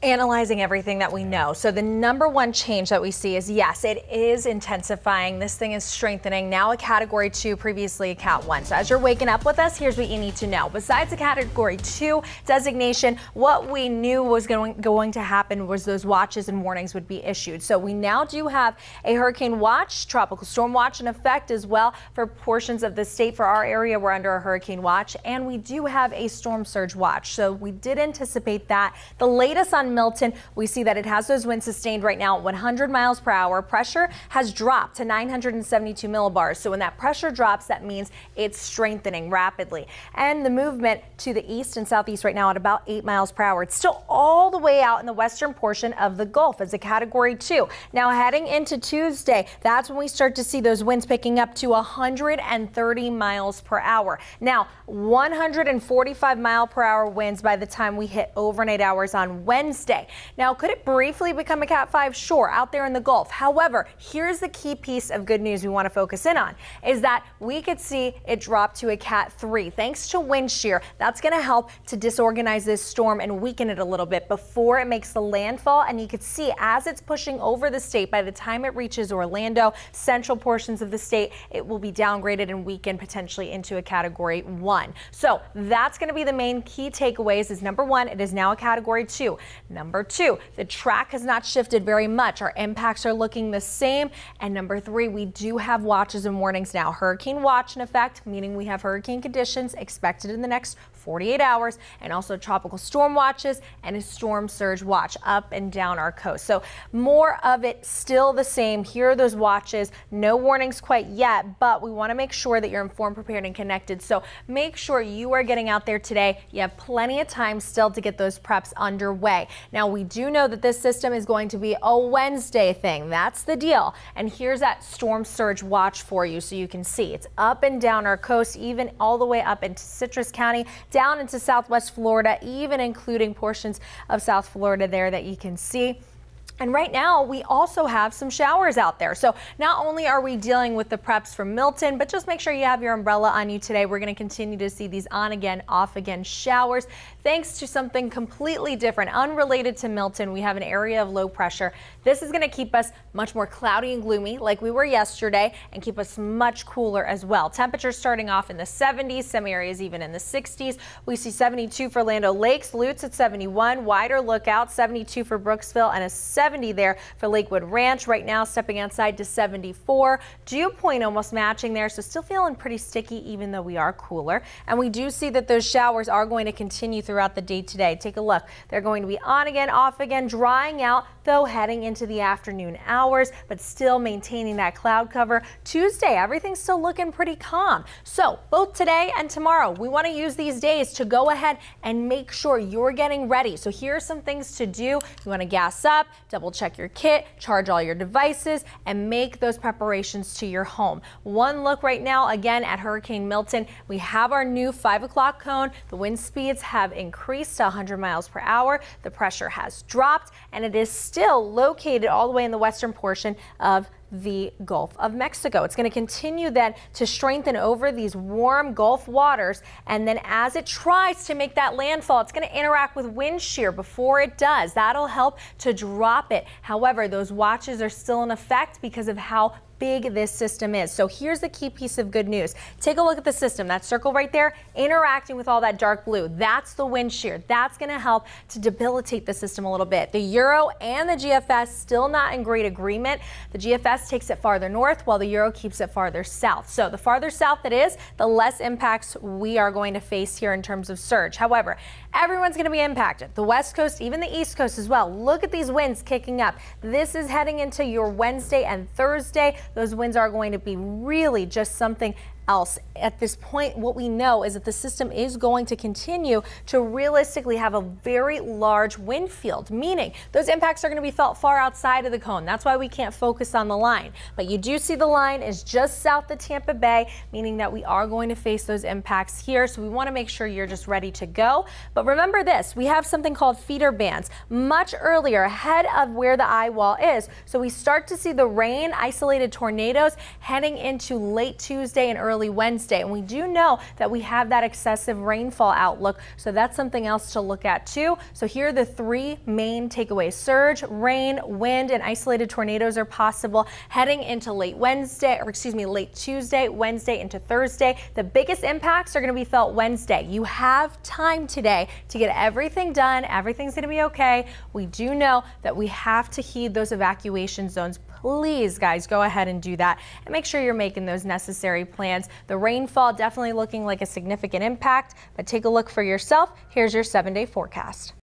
Analyzing everything that we know. So the number one change that we see is, yes, it is intensifying. This thing is strengthening. Now a category 2, previously a cat 1. So as you're waking up with us, here's what you need to know. Besides the category 2 designation, what we knew was going to happen was those watches and warnings would be issued. So we now do have a hurricane watch, tropical storm watch in effect as well for portions of the state. For our area, we're under a hurricane watch, and we do have a storm surge watch. So we did anticipate that. The latest on Milton, we see that it has those winds sustained right now at 100 miles per hour. Pressure has dropped to 972 millibars. So when that pressure drops, that means it's strengthening rapidly. And the movement to the east and southeast right now at about 8 miles per hour. It's still all the way out in the western portion of the Gulf as a category 2. Now heading into Tuesday, that's when we start to see those winds picking up to 130 miles per hour. Now 145 mile per hour winds by the time we hit overnight hours on Wednesday. Now, could it briefly become a Cat 5? Sure, out there in the Gulf. However, here's the key piece of good news we want to focus in on, is that we could see it drop to a Cat 3. Thanks to wind shear, that's going to help to disorganize this storm and weaken it a little bit before it makes the landfall. And you could see as it's pushing over the state, by the time it reaches Orlando, central portions of the state, it will be downgraded and weakened potentially into a category 1. So that's going to be the main key takeaways is number 1, it is now a category 2. Number 2, the track has not shifted very much. Our impacts are looking the same. And number 3, we do have watches and warnings now. Hurricane watch in effect, meaning we have hurricane conditions expected in the next 48 hours, and also tropical storm watches and a storm surge watch up and down our coast. So more of it still the same. Here are those watches. No warnings quite yet, but we want to make sure that you're informed, prepared, and connected. So make sure you are getting out there today. You have plenty of time still to get those preps underway. Now, we do know that this system is going to be a Wednesday thing. That's the deal. And here's that storm surge watch for you so you can see. It's up and down our coast, even all the way up into Citrus County, down into southwest Florida, even including portions of South Florida there that you can see. And right now, we also have some showers out there. So not only are we dealing with the preps from Milton, but just make sure you have your umbrella on you today. We're going to continue to see these on again, off again showers. Thanks to something completely different, unrelated to Milton, we have an area of low pressure. This is going to keep us much more cloudy and gloomy like we were yesterday, and keep us much cooler as well. Temperatures starting off in the 70s, some areas even in the 60s. We see 72 for Land O'Lakes, Lutz at 71, wider lookout, 72 for Brooksville, and a 70 there for Lakewood Ranch. Right now stepping outside to 74. Dew point almost matching there, so still feeling pretty sticky even though we are cooler. And we do see that those showers are going to continue throughout the day today. Take a look. They're going to be on again, off again, drying out though heading into the afternoon hours, but still maintaining that cloud cover. Tuesday, everything's still looking pretty calm. So both today and tomorrow, we want to use these days to go ahead and make sure you're getting ready. So here are some things to do. You want to gas up, double check your kit, charge all your devices, and make those preparations to your home. One look right now again at Hurricane Milton. We have our new 5 o'clock cone. The wind speeds have increased to 100 miles per hour. The pressure has dropped, and it is still located all the way in the western portion of the Gulf of Mexico. It's going to continue then to strengthen over these warm Gulf waters, and then as it tries to make that landfall, it's going to interact with wind shear before it does. That'll help to drop it. However, those watches are still in effect because of how big this system is. So here's the key piece of good news. Take a look at the system. That circle right there interacting with all that dark blue. That's the wind shear. That's going to help to debilitate the system a little bit. The Euro and the GFS still not in great agreement. The GFS takes it farther north while the Euro keeps it farther south. So the farther south it is, the less impacts we are going to face here in terms of surge. However, everyone's going to be impacted. The West Coast, even the East Coast as well. Look at these winds kicking up. This is heading into your Wednesday and Thursday. Those winds are going to be really just something else. At this point, what we know is that the system is going to continue to realistically have a very large wind field, meaning those impacts are going to be felt far outside of the cone. That's why we can't focus on the line. But you do see the line is just south of Tampa Bay, meaning that we are going to face those impacts here. So we want to make sure you're just ready to go. But remember this, we have something called feeder bands much earlier ahead of where the eye wall is. So we start to see the rain, isolated tornadoes heading into late Tuesday and early early Wednesday. And we do know that we have that excessive rainfall outlook, so that's something else to look at too. So here are the three main takeaways. Surge, rain, wind, and isolated tornadoes are possible heading into late Tuesday, Wednesday into Thursday. The biggest impacts are going to be felt Wednesday. You have time today to get everything done. Everything's going to be okay. We do know that we have to heed those evacuation zones. Please, guys, go ahead and do that and make sure you're making those necessary plans. The rainfall definitely looking like a significant impact, but take a look for yourself. Here's your 7-day forecast.